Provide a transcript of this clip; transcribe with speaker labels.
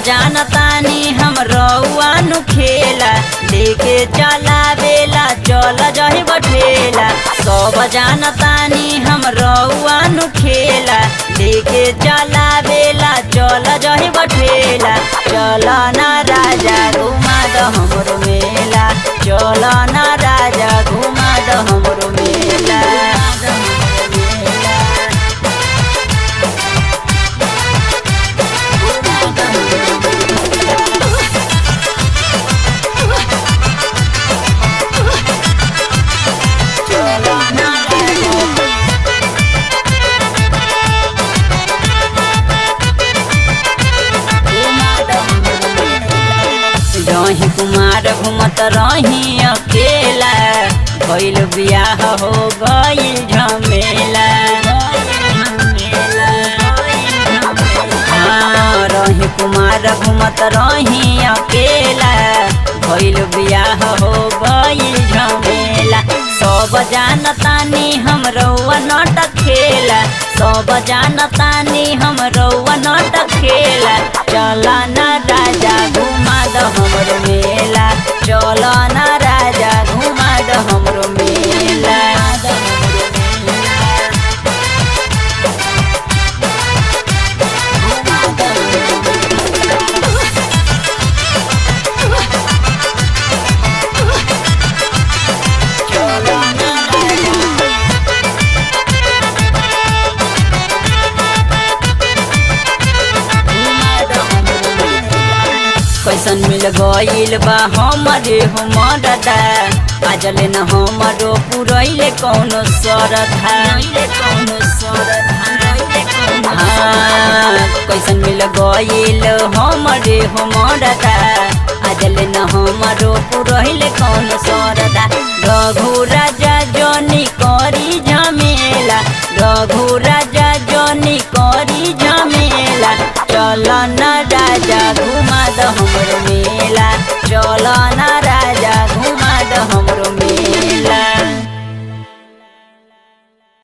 Speaker 1: जानतानी हम रउआ नु खेला लेके चला बेला चल जही बठेला। सब जानतानी हम रउआ नु खेला लेके चला बेला चल जही बठेला। चल ना राजा घुमा द हमरो मेला, चल ना राजा घुमा द हमरो मेला। रही कुमार घूमत रही अकेला, भइल बियाह हो गइल झमेला। हाँ रही कुमार घूमत रही अकेला, भइल बियाह हो गइल झमेला। सब जानतानी हम रउआ नाटक खेला, सब जानतानी हम रउआ नाटक खेला। चला ना राजा घुमा द हमरो मेला, चल ना राजा घुमा द हमरो मेला। कैसन मिल गइल बा हमरे हमरदा, आजले न हमरो पुरैले कौनो सरधा। कैसन मिल गइल हमरे हमरदा, आजले न हमरो पुरैले कौनो सरधा। रघु राजा जनी करी झमेला, रघु राजा जनी करी झमेला।